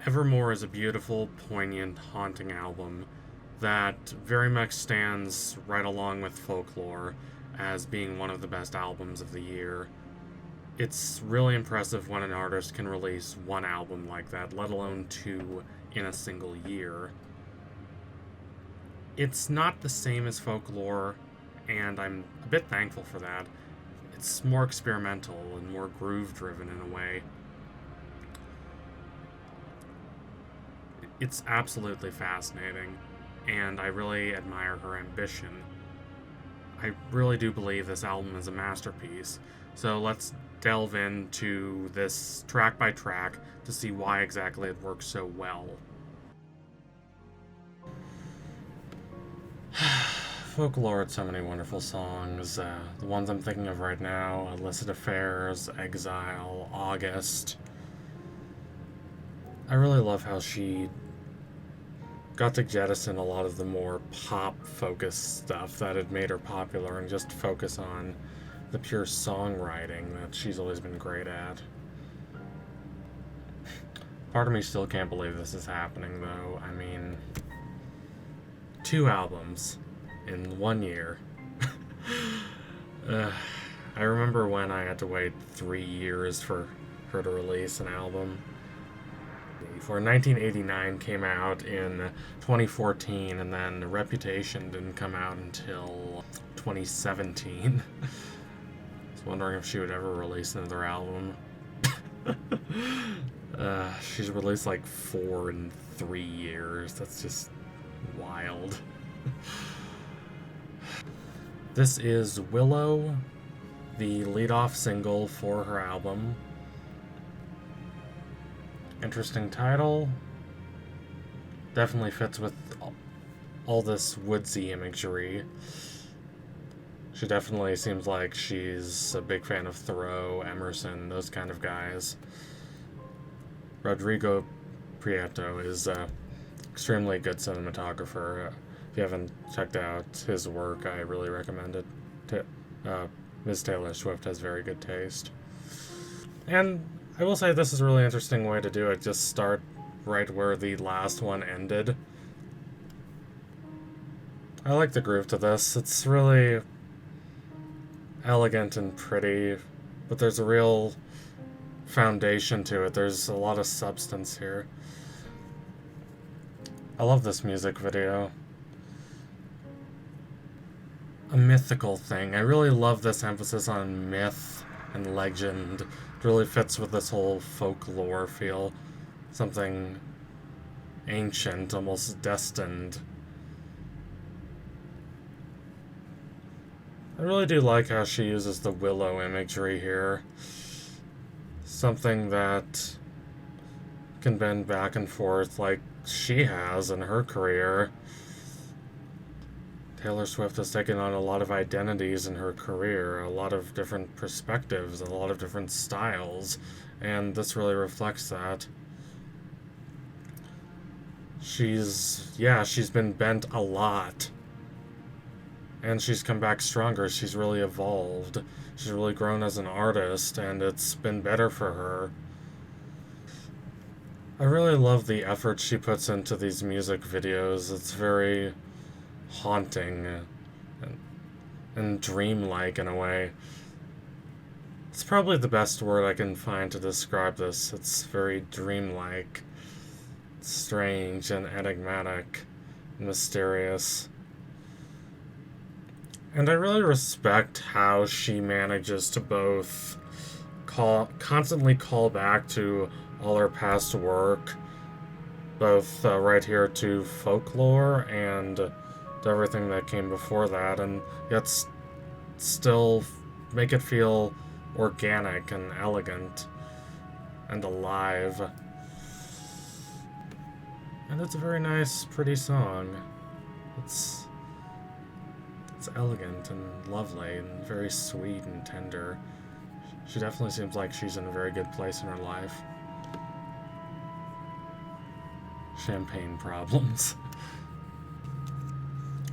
Evermore is a beautiful, poignant, haunting album that very much stands right along with Folklore as being one of the best albums of the year. It's really impressive when an artist can release one album like that, let alone two in a single year. It's not the same as Folklore, and I'm a bit thankful for that. It's more experimental and more groove driven in a way. It's absolutely fascinating, and I really admire her ambition. I really do believe this album is a masterpiece, so let's delve into this track by track to see why exactly it works so well. Folklore had so many wonderful songs. The ones I'm thinking of right now: Illicit Affairs, Exile, August. I really love how she got to jettison a lot of the more pop-focused stuff that had made her popular and just focus on the pure songwriting that she's always been great at. Part of me still can't believe this is happening, though. I mean, 2 albums in 1 year. I remember when I had to wait 3 years for her to release an album. For 1989 came out in 2014, and then Reputation didn't come out until 2017. I was wondering if she would ever release another album. She's released like 4 in 3 years. That's just wild. This is Willow, the lead-off single for her album. Interesting title. Definitely fits with all this woodsy imagery. She definitely seems like she's a big fan of Thoreau, Emerson, those kind of guys. Rodrigo Prieto is an extremely good cinematographer. If you haven't checked out his work, I really recommend it. Ms. Taylor Swift has very good taste. And I will say this is a really interesting way to do it. Just start right where the last one ended. I like the groove to this. It's really elegant and pretty, but there's a real foundation to it. There's a lot of substance here. I love this music video. A mythical thing. I really love this emphasis on myth and legend. It really fits with this whole folklore feel. Something ancient, almost destined. I really do like how she uses the willow imagery here. Something that can bend back and forth like she has in her career. Taylor Swift has taken on a lot of identities in her career, a lot of different perspectives, a lot of different styles, and this really reflects that. She's been bent a lot, and she's come back stronger. She's really evolved. She's really grown as an artist, and it's been better for her. I really love the effort she puts into these music videos. It's very haunting and dreamlike in a way. It's probably the best word I can find to describe this. It's very dreamlike, strange and enigmatic, and mysterious. And I really respect how she manages to both constantly call back to all her past work, both right here to Folklore and to everything that came before that, and yet still make it feel organic and elegant and alive. And it's a very nice, pretty song. It's elegant and lovely and very sweet and tender. She definitely seems like she's in a very good place in her life. Champagne problems.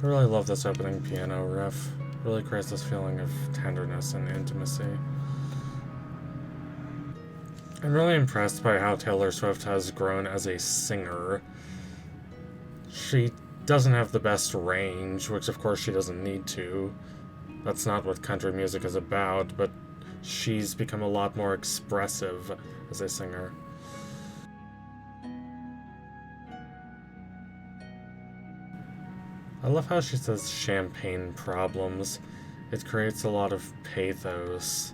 I really love this opening piano riff. It really creates this feeling of tenderness and intimacy. I'm really impressed by how Taylor Swift has grown as a singer. She doesn't have the best range, which of course she doesn't need to. That's not what country music is about, but she's become a lot more expressive as a singer. I love how she says champagne problems. It creates a lot of pathos.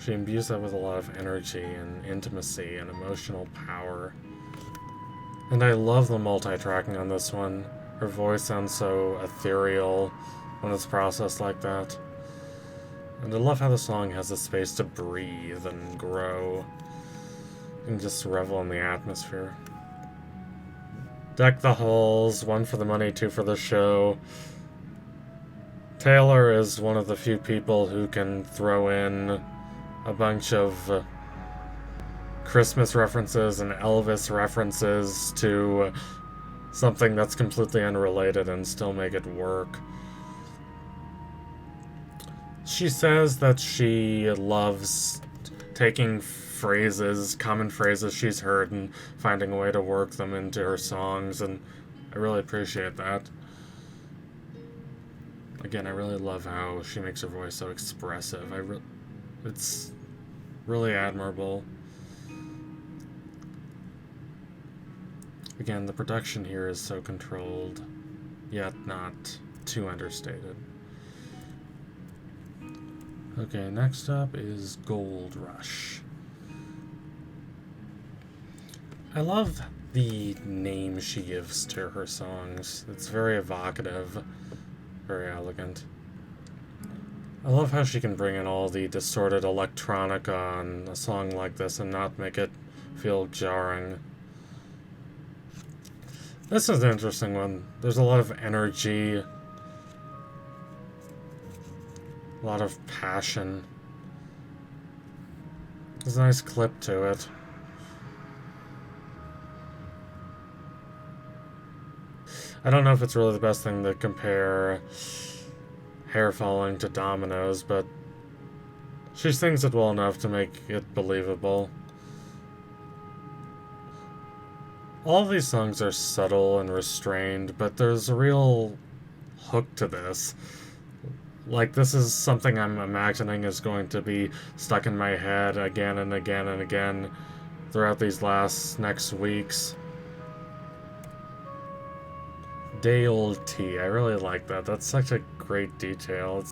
She imbues that with a lot of energy and intimacy and emotional power. And I love the multi-tracking on this one. Her voice sounds so ethereal when it's processed like that. And I love how the song has the space to breathe and grow and just revel in the atmosphere. Deck the halls, 1 for the money, 2 for the show. Taylor is one of the few people who can throw in a bunch of Christmas references and Elvis references to something that's completely unrelated and still make it work. She says that she loves taking phrases, common phrases she's heard, and finding a way to work them into her songs, and I really appreciate that. Again, I really love how she makes her voice so expressive. It's really admirable. Again, the production here is so controlled, yet not too understated. Okay, next up is Gold Rush. I love the name she gives to her songs. It's very evocative, very elegant. I love how she can bring in all the distorted electronica on a song like this and not make it feel jarring. This is an interesting one. There's a lot of energy, a lot of passion. There's a nice clip to it. I don't know if it's really the best thing to compare Hair Falling to Dominoes, but she sings it well enough to make it believable. All of these songs are subtle and restrained, but there's a real hook to this. Like, this is something I'm imagining is going to be stuck in my head again and again and again throughout these next weeks. Day old tea. I really like that. That's such a great detail.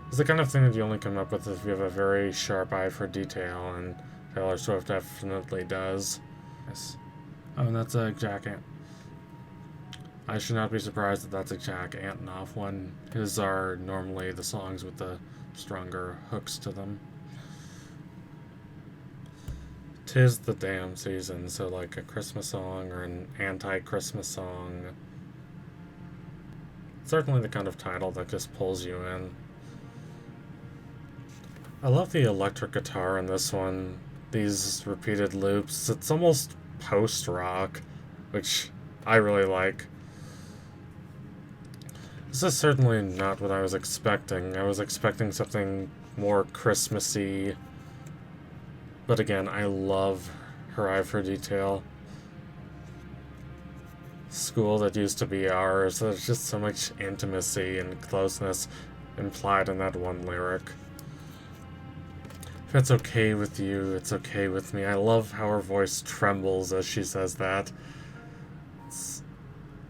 It's the kind of thing that you only come up with if you have a very sharp eye for detail, and Taylor Swift definitely does. Yes. Oh, and that's a Jack Ant. I should not be surprised that that's a Jack Antonoff one. His are normally the songs with the stronger hooks to them. 'Tis the damn season, so like a Christmas song or an anti-Christmas song. Certainly the kind of title that just pulls you in. I love the electric guitar in this one. These repeated loops. It's almost post-rock, which I really like. This is certainly not what I was expecting. I was expecting something more Christmassy. But again, I love her eye for detail. School that used to be ours. There's just so much intimacy and closeness implied in that one lyric. If it's okay with you, it's okay with me. I love how her voice trembles as she says that.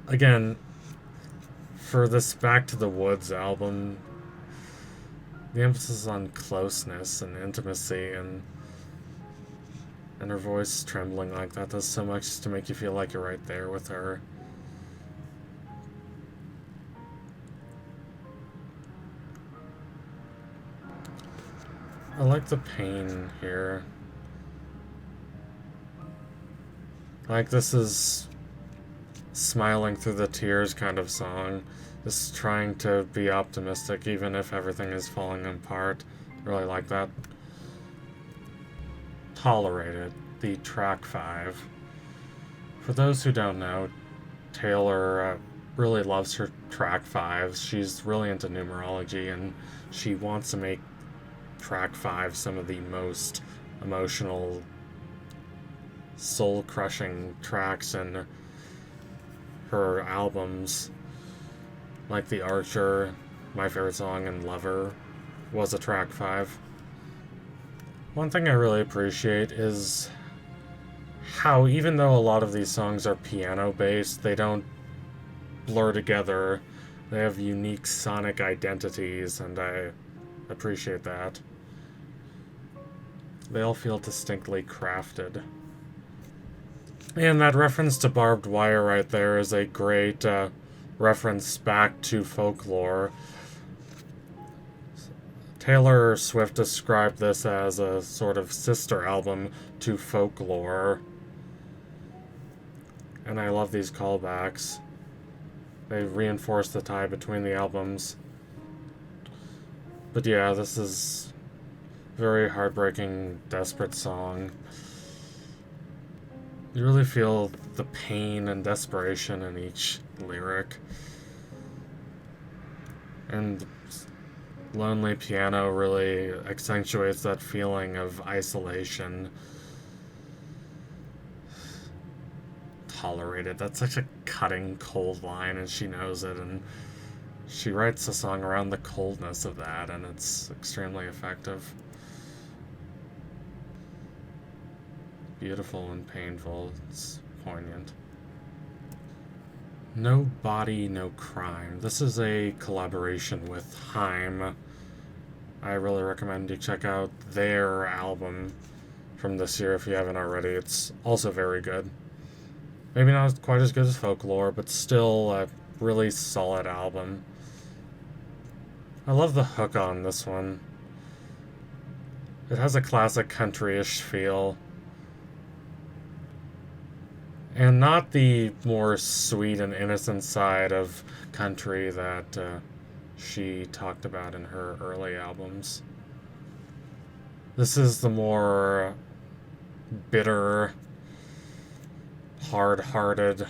Again, for this Back to the Woods album, the emphasis on closeness and intimacy and her voice trembling like that does so much to make you feel like you're right there with her. I like the pain here. Like, this is smiling through the tears kind of song. Just trying to be optimistic even if everything is falling apart. I really like that. Tolerated, the track 5. For those who don't know, Taylor really loves her track 5s. She's really into numerology and she wants to make track 5 some of the most emotional, soul-crushing tracks in her albums. Like The Archer, my favorite song, and Lover was a track 5. One thing I really appreciate is how, even though a lot of these songs are piano-based, they don't blur together. They have unique sonic identities, and I appreciate that. They all feel distinctly crafted. And that reference to barbed wire right there is a great reference back to Folklore. Taylor Swift described this as a sort of sister album to Folklore. And I love these callbacks. They reinforce the tie between the albums. But yeah, this is a very heartbreaking, desperate song. You really feel the pain and desperation in each lyric. And lonely piano really accentuates that feeling of isolation. Tolerated. That's such a cutting, cold line, and she knows it, and she writes a song around the coldness of that, and it's extremely effective. Beautiful and painful. It's poignant. No Body, No Crime. This is a collaboration with Haim. I really recommend you check out their album from this year if you haven't already. It's also very good. Maybe not quite as good as Folklore, but still a really solid album. I love the hook on this one. It has a classic country-ish feel. And not the more sweet and innocent side of country that she talked about in her early albums. This is the more bitter, hard-hearted,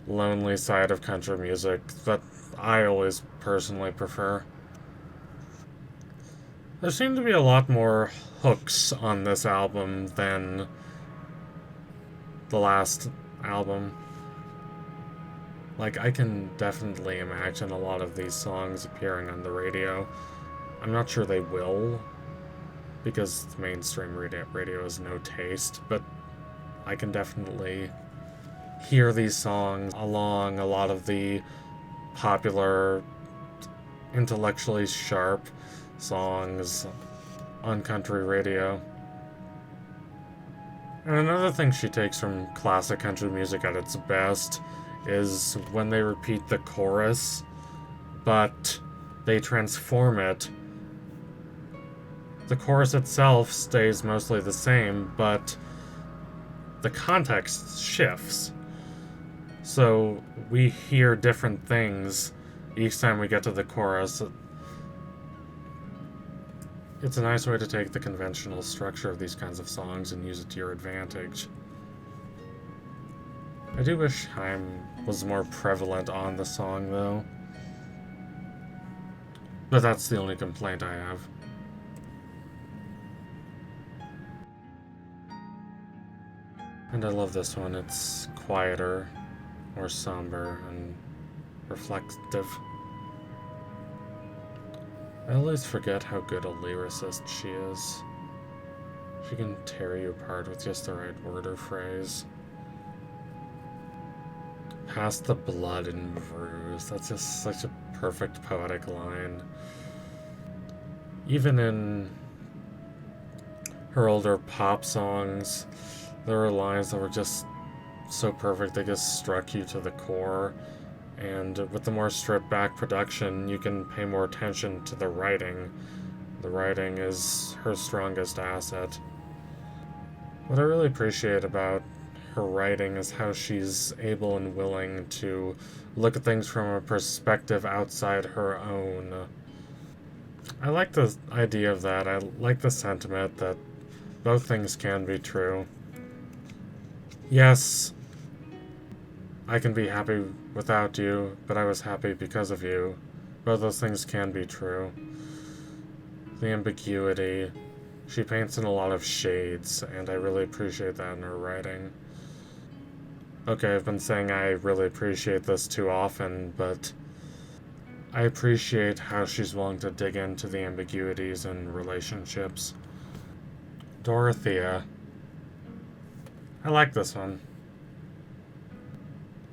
lonely side of country music that I always personally prefer. There seem to be a lot more hooks on this album than the last album. Like, I can definitely imagine a lot of these songs appearing on the radio. I'm not sure they will, because mainstream radio has no taste, but I can definitely hear these songs along a lot of the popular, intellectually sharp songs on country radio. And another thing she takes from classic country music at its best is when they repeat the chorus, but they transform it. The chorus itself stays mostly the same, but the context shifts. So we hear different things each time we get to the chorus. It's a nice way to take the conventional structure of these kinds of songs and use it to your advantage. I do wish Haim was more prevalent on the song, though. But that's the only complaint I have. And I love this one. It's quieter, more somber, and reflective. I always forget how good a lyricist she is. She can tear you apart with just the right word or phrase. Past the blood and bruise. That's just such a perfect poetic line. Even in her older pop songs, there were lines that were just so perfect, they just struck you to the core. And with the more stripped back production, you can pay more attention to the writing. The writing is her strongest asset. What I really appreciate about her writing is how she's able and willing to look at things from a perspective outside her own. I like the idea of that. I like the sentiment that both things can be true. Yes, I can be happy without you, but I was happy because of you. Both those things can be true. the ambiguity. She paints in a lot of shades, and I really appreciate that in her writing. Okay, I've been saying I really appreciate this too often, but I appreciate how she's willing to dig into the ambiguities in relationships. Dorothea. I like this one.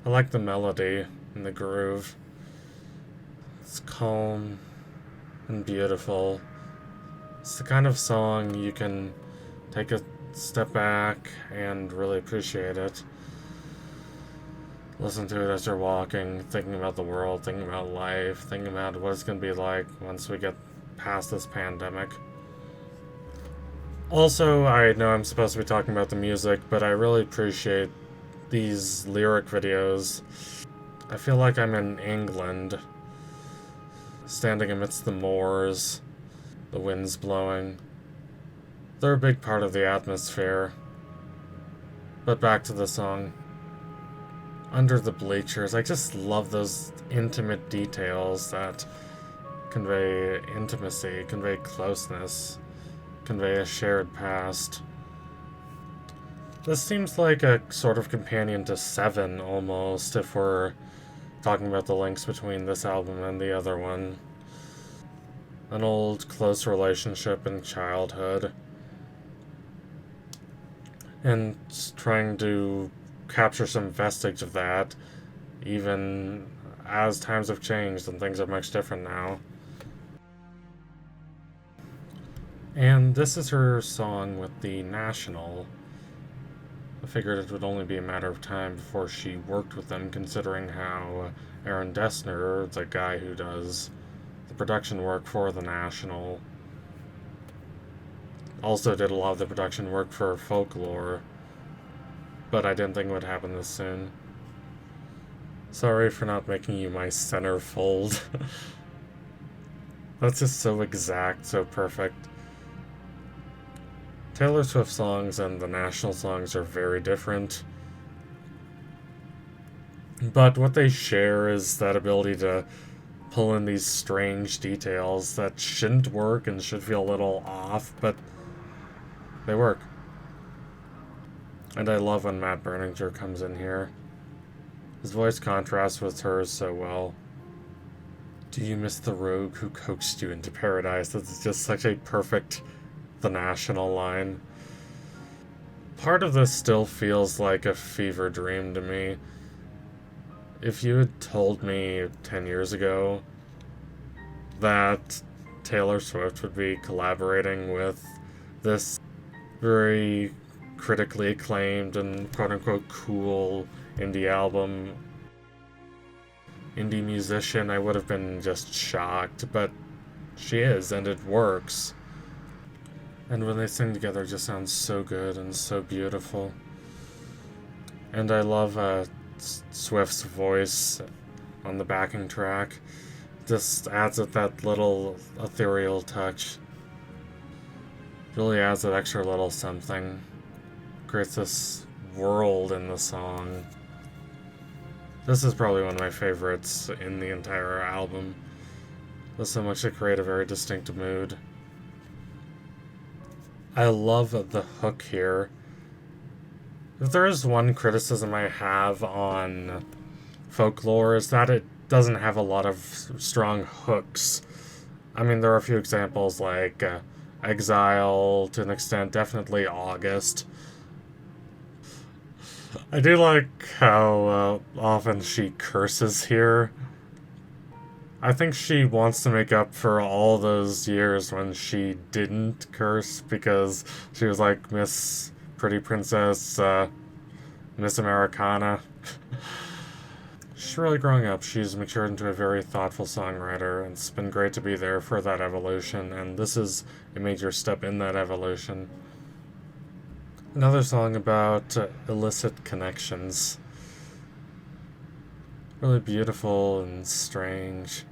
I like the melody and the groove. It's calm and beautiful. It's the kind of song you can take a step back and really appreciate it. Listen to it as you're walking, thinking about the world, thinking about life, thinking about what it's going to be like once we get past this pandemic. Also, I know I'm supposed to be talking about the music, but I really appreciate these lyric videos. I feel like I'm in England, standing amidst the moors, the winds blowing. They're a big part of the atmosphere. But back to the song. Under the bleachers, I just love those intimate details that convey intimacy, convey closeness, convey a shared past. This seems like a sort of companion to Seven, almost, if we're talking about the links between this album and the other one. An old, close relationship in childhood. And trying to capture some vestige of that, even as times have changed and things are much different now. And this is her song with the National. I figured it would only be a matter of time before she worked with them, considering how Aaron Dessner, the guy who does the production work for the National, also did a lot of the production work for Folklore, but I didn't think it would happen this soon. Sorry for not making you my centerfold. That's just so exact, so perfect. Taylor Swift songs and the National songs are very different. But what they share is that ability to pull in these strange details that shouldn't work and should feel a little off, but they work. And I love when Matt Berninger comes in here. His voice contrasts with hers so well. Do you miss the rogue who coaxed you into paradise? That's just such a perfect The National line. Part of this still feels like a fever dream to me. If you had told me 10 years ago that Taylor Swift would be collaborating with this very critically acclaimed and quote-unquote cool indie musician, I would have been just shocked, but she is, and it works. And when they sing together, it just sounds so good and so beautiful. And I love Swift's voice on the backing track. Just adds it that little ethereal touch. Really adds that extra little something. Creates this world in the song. This is probably one of my favorites in the entire album. There's so much to create a very distinct mood. I love the hook here. If there is one criticism I have on Folklore, is that it doesn't have a lot of strong hooks. I mean, there are a few examples like Exile, to an extent, definitely August. I do like how often she curses here. I think she wants to make up for all those years when she didn't curse, because she was like Miss Pretty Princess, Miss Americana. She's really growing up. She's matured into a very thoughtful songwriter, and it's been great to be there for that evolution, and this is a major step in that evolution. Another song about illicit connections. Really beautiful and strange.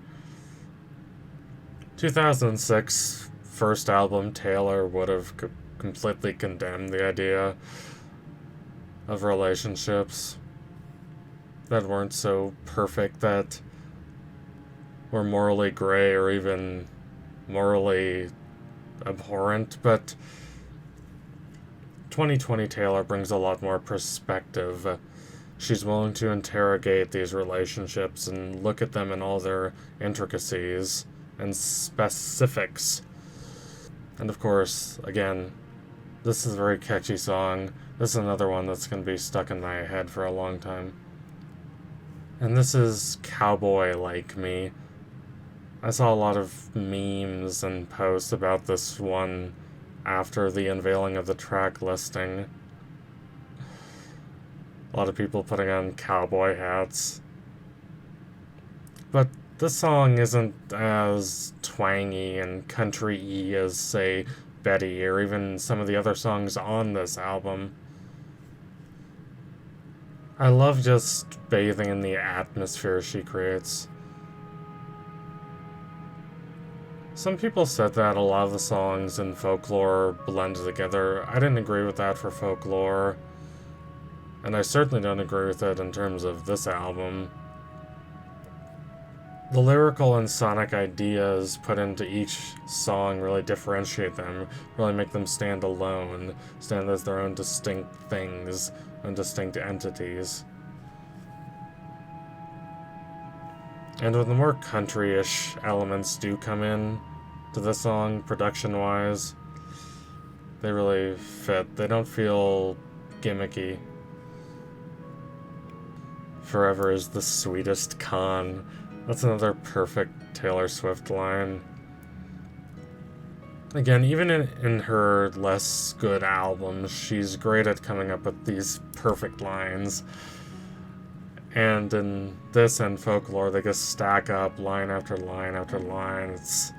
2006, first album, Taylor would have completely condemned the idea of relationships that weren't so perfect, that were morally gray or even morally abhorrent, but 2020 Taylor brings a lot more perspective. She's willing to interrogate these relationships and look at them in all their intricacies and specifics. And of course, again, this is a very catchy song. This is another one that's going to be stuck in my head for a long time. And this is Cowboy Like Me. I saw a lot of memes and posts about this one after the unveiling of the track listing. A lot of people putting on cowboy hats. But this song isn't as twangy and country-y as, say, Betty or even some of the other songs on this album. I love just bathing in the atmosphere she creates. Some people said that a lot of the songs in Folklore blended together. I didn't agree with that for Folklore, and I certainly don't agree with it in terms of this album. The lyrical and sonic ideas put into each song really differentiate them, really make them stand alone, stand as their own distinct things, and distinct entities. And when the more country-ish elements do come in to this song, production-wise, they really fit. They don't feel gimmicky. Forever is the sweetest con. That's another perfect Taylor Swift line. Again, even in her less good albums, she's great at coming up with these perfect lines. And in this and Folklore, they just stack up line after line after line. It's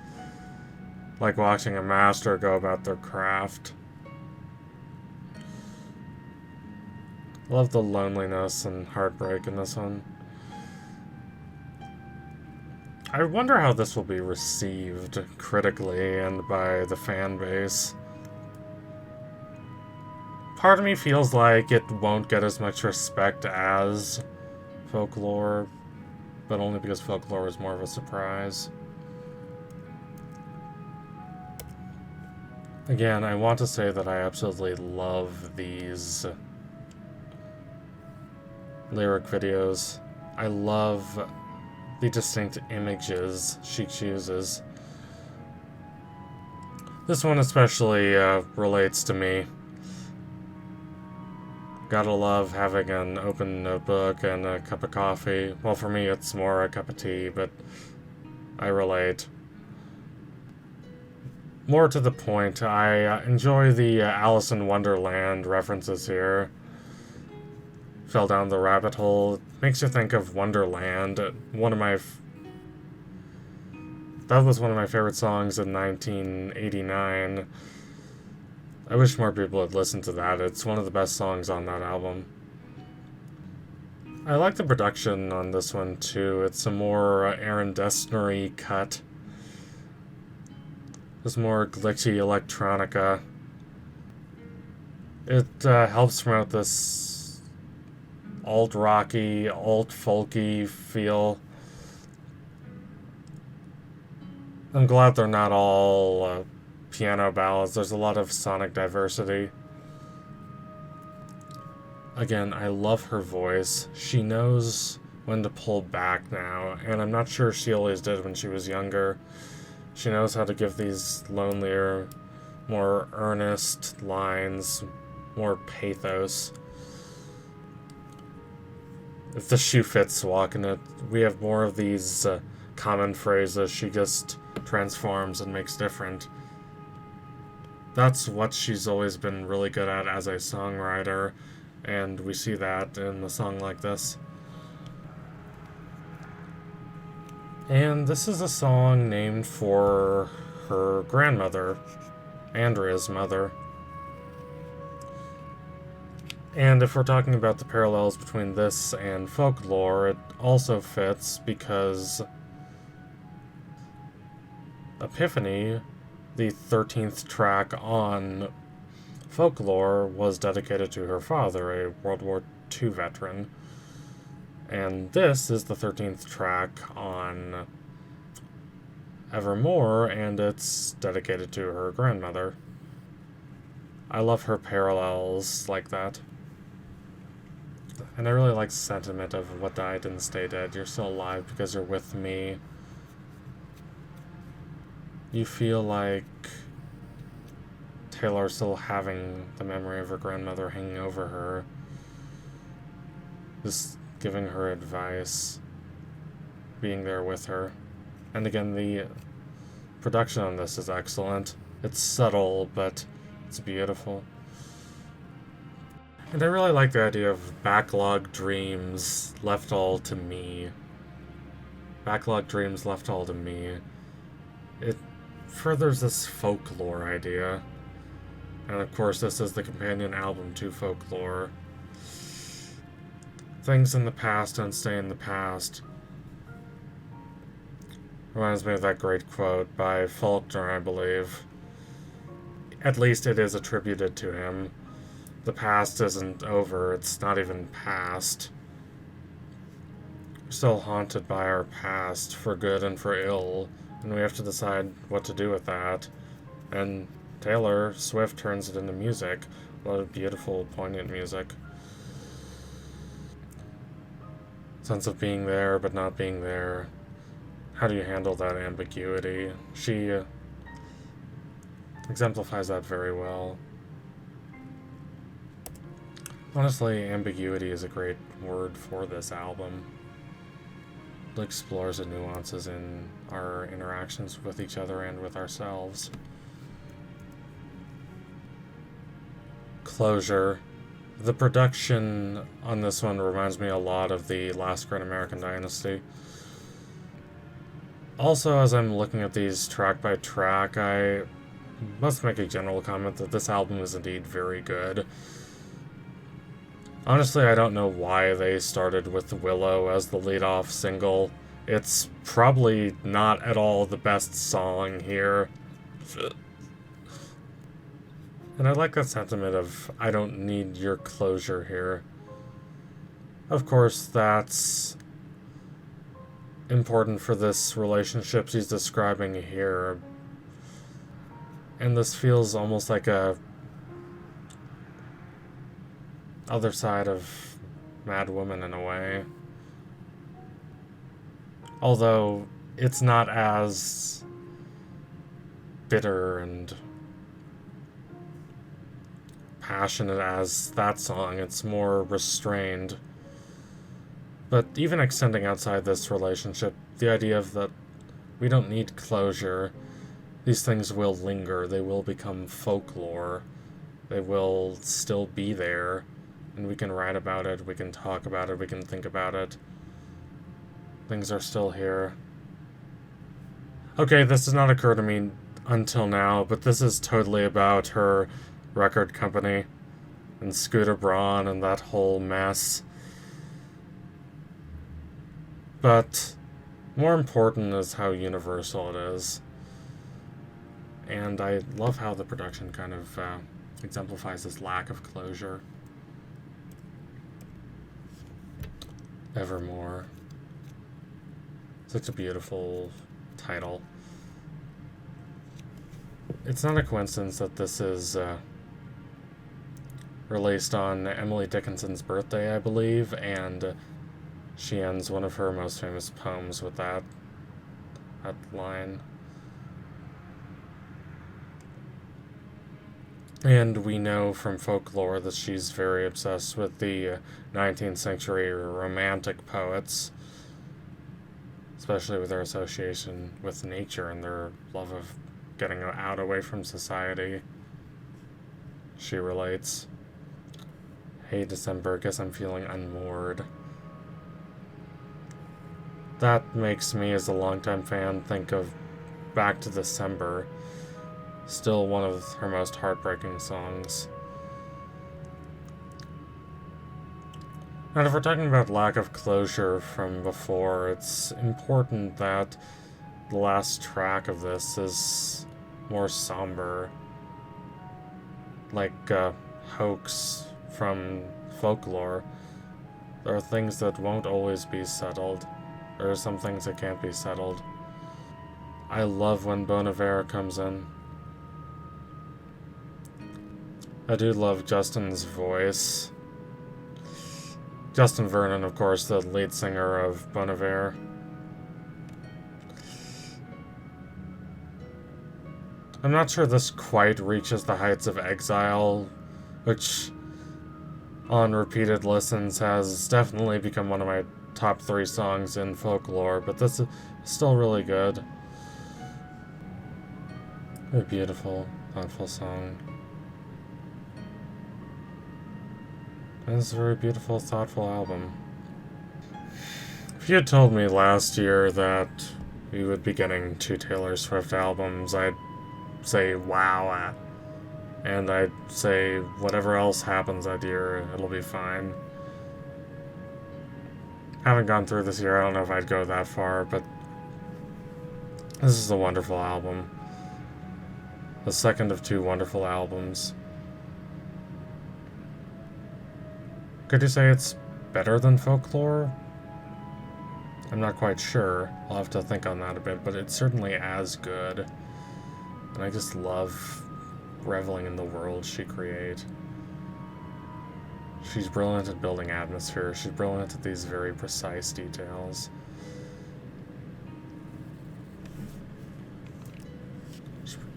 like watching a master go about their craft. Love the loneliness and heartbreak in this one. I wonder how this will be received critically and by the fan base. Part of me feels like it won't get as much respect as Folklore, but only because Folklore is more of a surprise. Again, I want to say that I absolutely love these lyric videos. I love the distinct images she chooses. This one especially relates to me. Gotta love having an open notebook and a cup of coffee. Well, for me it's more a cup of tea, but I relate. More to the point, I enjoy the Alice in Wonderland references here. Fell down the rabbit hole. It makes you think of Wonderland. That was one of my favorite songs in 1989. I wish more people had listened to that. It's one of the best songs on that album. I like the production on this one too. It's a more Aaron Dessner-y cut. It's more glitchy electronica. It helps promote this alt-rocky, alt-folky feel. I'm glad they're not all piano ballads. There's a lot of sonic diversity. Again, I love her voice. She knows when to pull back now, and I'm not sure she always did when she was younger. She knows how to give these lonelier, more earnest lines, more pathos. If the shoe fits, walk in it. We have more of these common phrases she just transforms and makes different. That's what she's always been really good at as a songwriter, and we see that in a song like this. And this is a song named for her grandmother, Andrea's mother. And if we're talking about the parallels between this and Folklore, it also fits because Epiphany, the 13th track on Folklore, was dedicated to her father, a World War II veteran. And this is the 13th track on Evermore, and it's dedicated to her grandmother. I love her parallels like that. And I really like the sentiment of what died didn't stay dead. You're still alive because you're with me. You feel like Taylor still having the memory of her grandmother hanging over her. Just giving her advice. Being there with her. And again, the production on this is excellent. It's subtle, but it's beautiful. And I really like the idea of backlog dreams left all to me. Backlog dreams left all to me. It furthers this folklore idea. And of course, this is the companion album to Folklore. Things in the past don't stay in the past. Reminds me of that great quote by Folklore, I believe. At least it is attributed to him. The past isn't over, it's not even past. We're still haunted by our past, for good and for ill, and we have to decide what to do with that. And Taylor Swift turns it into music. A lot of beautiful, poignant music. Sense of being there, but not being there. How do you handle that ambiguity? She exemplifies that very well. Honestly, ambiguity is a great word for this album. It explores the nuances in our interactions with each other and with ourselves. Closure. The production on this one reminds me a lot of the Last Great American Dynasty. Also, as I'm looking at these track by track, I must make a general comment that this album is indeed very good. Honestly, I don't know why they started with Willow as the lead-off single. It's probably not at all the best song here. And I like that sentiment of, I don't need your closure here. Of course, that's important for this relationship she's describing here. And this feels almost like a other side of Mad Woman in a way. Although it's not as bitter and passionate as that song. It's more restrained. But even extending outside this relationship, the idea of that we don't need closure. These things will linger. They will become folklore. They will still be there. And we can write about it, we can talk about it, we can think about it. Things are still here. Okay, this does not occur to me until now, but this is totally about her record company and Scooter Braun and that whole mess. But more important is how universal it is. And I love how the production kind of exemplifies this lack of closure. Evermore. Such a beautiful title. It's not a coincidence that this is released on Emily Dickinson's birthday, I believe, and she ends one of her most famous poems with that line. And we know from folklore that she's very obsessed with the 19th century romantic poets, especially with their association with nature and their love of getting out away from society. She relates, "Hey December, guess I'm feeling unmoored." That makes me, as a longtime fan, think of Back to December. Still one of her most heartbreaking songs. And if we're talking about lack of closure from before, it's important that the last track of this is more somber. Like Hoax from Folklore. There are things that won't always be settled. There are some things that can't be settled. I love when Bon Iver comes in. I do love Justin's voice. Justin Vernon, of course, the lead singer of Bon Iver. I'm not sure this quite reaches the heights of Exile, which, on repeated listens, has definitely become one of my top 3 songs in Folklore, but this is still really good. A beautiful, thoughtful song. And it's a very beautiful, thoughtful album. If you had told me last year that we would be getting 2 Taylor Swift albums, I'd say wow, and I'd say whatever else happens that year, it'll be fine. Haven't gone through this year, I don't know if I'd go that far, but this is a wonderful album. The second of 2 wonderful albums. Could you say it's better than Folklore? I'm not quite sure. I'll have to think on that a bit, but it's certainly as good. And I just love reveling in the world she creates. She's brilliant at building atmosphere. She's brilliant at these very precise details.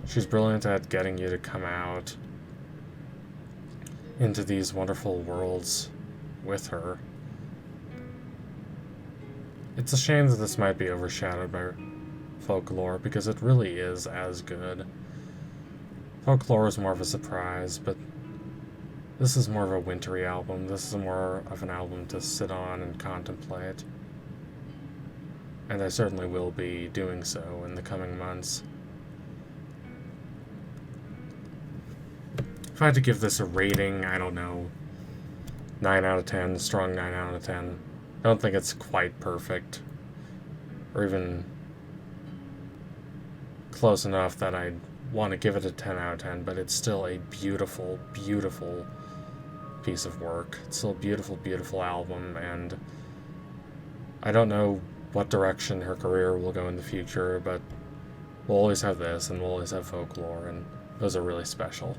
She's brilliant at getting you to come out into these wonderful worlds with her. It's a shame that this might be overshadowed by Folklore, because it really is as good. Folklore is more of a surprise, but this is more of a wintry album. This is more of an album to sit on and contemplate. And I certainly will be doing so in the coming months. If I had to give this a rating, I don't know, 9 out of 10, strong 9 out of 10. I don't think it's quite perfect, or even close enough that I'd want to give it a 10 out of 10, but it's still a beautiful, beautiful piece of work. It's still a beautiful, beautiful album, and I don't know what direction her career will go in the future, but we'll always have this, and we'll always have Folklore, and those are really special.